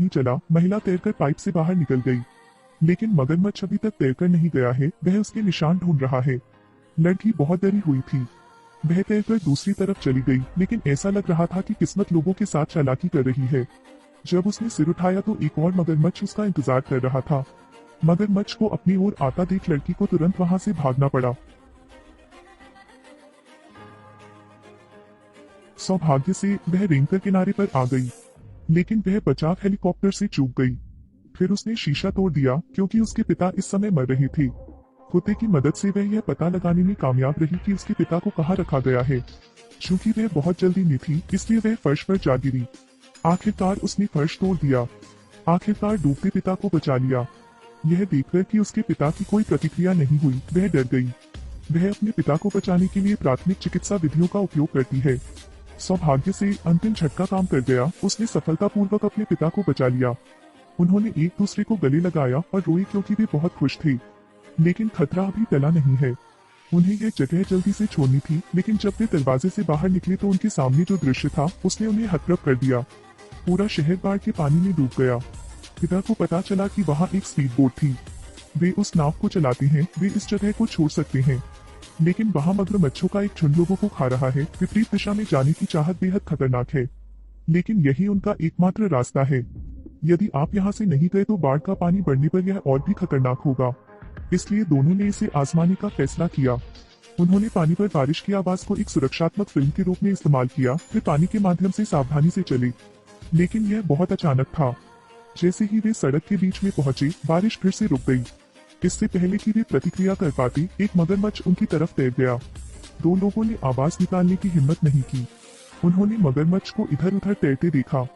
नहीं चला, महिला तैरकर पाइप से बाहर निकल गई। लेकिन मगरमच्छ अभी तक तैरकर नहीं गया है, वह उसके निशान ढूंढ रहा है। लड़की बहुत डरी हुई थी। वह तैरकर दूसरी तरफ चली गई, लेकिन ऐसा लग रहा था कि किस्मत लोगों के साथ चालाकी कर रही है। जब उसने सिर उठाया तो एक और मगरमच्छ उसका इंतजार कर रहा था। मगरमच्छ को अपनी ओर आता देख लड़की को तुरंत वहां से भागना पड़ा। सौभाग्य से वह रेंगकर किनारे पर आ गई, लेकिन वह बचाव हेलीकॉप्टर से चूक गई। फिर उसने शीशा तोड़ दिया क्योंकि उसके पिता इस समय मर रहे थे। कुत्ते की मदद से वह यह पता लगाने में कामयाब रही कि उसके पिता को कहाँ रखा गया है। चूंकि वह बहुत जल्दी में थी, इसलिए वह फर्श पर जा गिरी। आखिरकार उसने फर्श तोड़ दिया। आखिरकार डूबते पिता को बचा लिया। यह देखकर कि उसके पिता की कोई प्रतिक्रिया नहीं हुई, वह डर गई। वह अपने पिता को बचाने के लिए प्राथमिक चिकित्सा विधियों का उपयोग करती है। सौभाग्य से अंतिम झटका काम कर गया। उसने सफलतापूर्वक अपने पिता को बचा लिया। उन्होंने एक दूसरे को गले लगाया और रोए क्योंकि वे बहुत खुश थे। लेकिन खतरा अभी टला नहीं है। उन्हें यह जगह जल्दी से छोड़नी थी, लेकिन जब वे दरवाजे से बाहर निकले तो उनके सामने जो दृश्य था उसने उन्हें हतप्रभ कर दिया। पूरा शहर बाढ़ के पानी में डूब गया। पिता को पता चला कि वहाँ एक स्पीड बोट थी। वे उस नाव को चलाते हैं, वे इस जगह को छोड़ सकते हैं, लेकिन वहाँ मगरमच्छों का एक झुंड लोगों को खा रहा है। विपरीत दिशा में जाने की चाहत बेहद खतरनाक है, लेकिन यही उनका एकमात्र रास्ता है। यदि आप यहाँ से नहीं गए तो बाढ़ का पानी बढ़ने पर यह और भी खतरनाक होगा। इसलिए दोनों ने इसे आजमाने का फैसला किया। उन्होंने पानी पर बारिश की आवाज को एक सुरक्षात्मक फिल्म के रूप में इस्तेमाल किया, फिर पानी के माध्यम से सावधानी से चले। लेकिन यह बहुत अचानक था। जैसे ही वे सड़क के बीच में पहुंचे, बारिश फिर से रुक गई। इससे पहले कि वे प्रतिक्रिया कर पाते, एक मगरमच्छ उनकी तरफ तैर गया। दो लोगों ने आवाज निकालने की हिम्मत नहीं की। उन्होंने मगरमच्छ को इधर उधर तैरते देखा।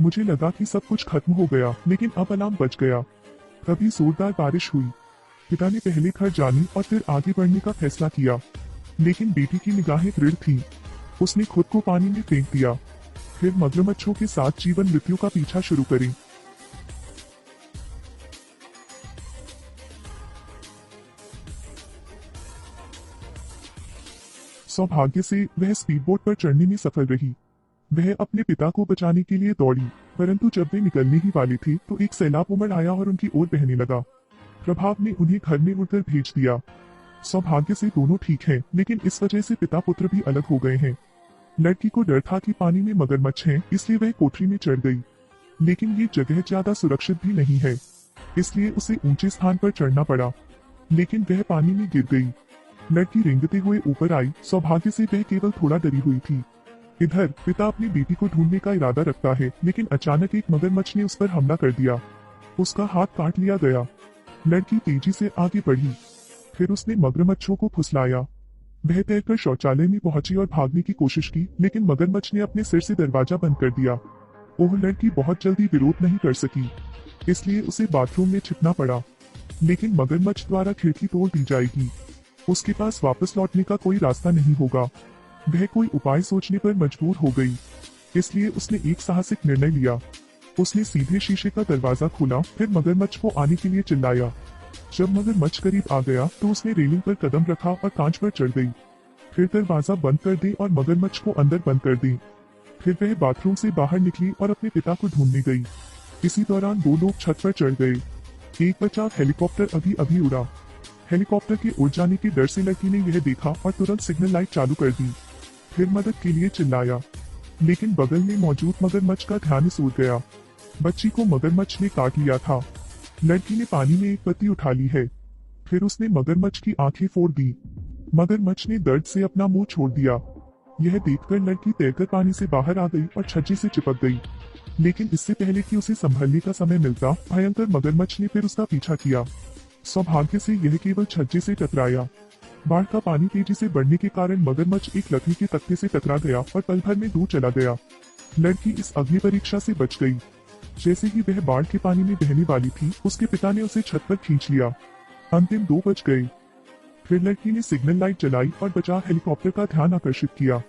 मुझे लगा कि सब कुछ खत्म हो गया, लेकिन अब अलार्म बज गया। तभी जोरदार बारिश हुई। पिता ने पहले घर जाने और फिर आगे बढ़ने का फैसला किया, लेकिन बेटी की निगाहें दृढ़ थीं। उसने खुद को पानी में फेंक दिया। फिर मगरमच्छों के साथ जीवन मृत्यु का पीछा शुरू करें। सौभाग्य से वह स्पीडबोट पर चढ़ने में सफल रही। वह अपने पिता को बचाने के लिए दौड़ी, परंतु जब वे निकलने ही वाले थे तो एक सैलाब उमड़ आया और उनकी ओर बहने लगा। प्रभाव ने उन्हें घर में उड़कर भेज दिया। सौभाग्य से दोनों ठीक हैं, लेकिन इस वजह से पिता पुत्र भी अलग हो गए हैं। लड़की को डर था कि पानी में मगरमच्छ हैं, इसलिए वह कोठरी में चढ़ गई। लेकिन ये जगह ज्यादा सुरक्षित भी नहीं है, इसलिए उसे ऊंचे स्थान पर चढ़ना पड़ा। लेकिन वह पानी में गिर गई। लड़की रेंगते हुए ऊपर आई। सौभाग्य से वह केवल थोड़ा डरी हुई थी। इधर पिता अपनी बेटी को ढूंढने का इरादा रखता है, लेकिन अचानक एक मगरमच्छ ने उस पर हमला कर दिया। उसका हाथ काट लिया गया। लड़की तेजी से आगे बढ़ी। फिर उसने मगरमच्छों को फुसलाया। वह तैरकर शौचालय में पहुंची और भागने की कोशिश की, लेकिन मगरमच्छ ने अपने सिर से दरवाजा बंद कर दिया। ओह, लड़की बहुत जल्दी विरोध नहीं कर सकी, इसलिए उसे बाथरूम में छिपना पड़ा। लेकिन मगरमच्छ द्वारा खिड़की तोड़ दी जाएगी। उसके पास वापस लौटने का कोई रास्ता नहीं होगा। वह कोई उपाय सोचने पर मजबूर हो गई, इसलिए उसने एक साहसिक निर्णय लिया। उसने सीधे शीशे का दरवाजा खोला, फिर मगरमच्छ को आने के लिए चिल्लाया। जब मगरमच्छ करीब आ गया तो उसने रेलिंग पर कदम रखा और कांच पर चढ़ गई। फिर दरवाजा बंद कर दे और मगरमच्छ को अंदर बंद कर दी। फिर वह बाथरूम से बाहर निकली और अपने पिता को ढूंढने गई। इसी दौरान दो लोग छत पर चढ़ गए। एक बचाव हेलीकॉप्टर अभी अभी उड़ा। हेलीकॉप्टर के उड़ जाने के डर से लड़की ने यह देखा और तुरंत सिग्नल लाइट चालू कर दी। फिर मदद के लिए चिल्लाया, लेकिन बगल में मौजूद मगरमच्छ का ध्यान इस उड़ गया। बच्ची को मगरमच्छ ने काट लिया था। लड़की ने पानी में एक पत्ती उठा ली है। फिर उसने मगरमच्छ की आंखें फोड़ दी। मगरमच्छ ने दर्द से अपना मुंह छोड़ दिया। यह देखकर लड़की तैरकर पानी से बाहर आ गई और छज्जे से चिपक गई। लेकिन इससे पहले कि उसे संभलने का समय मिलता, भयंकर मगरमच्छ ने फिर उसका पीछा किया। सौभाग्य से यह केवल छज्जे से टकराया। बाढ़ का पानी तेजी से बढ़ने के कारण मगरमच्छ एक लकड़ी के तख्ते से टकरा गया और पल भर में दूर चला गया। लड़की इस अग्नि परीक्षा से बच गई। जैसे ही वह बाढ़ के पानी में बहने वाली थी, उसके पिता ने उसे छत पर खींच लिया। अंतिम 2 बच गए। फिर लड़की ने सिग्नल लाइट जलाई और बचाव हेलीकॉप्टर का ध्यान आकर्षित किया।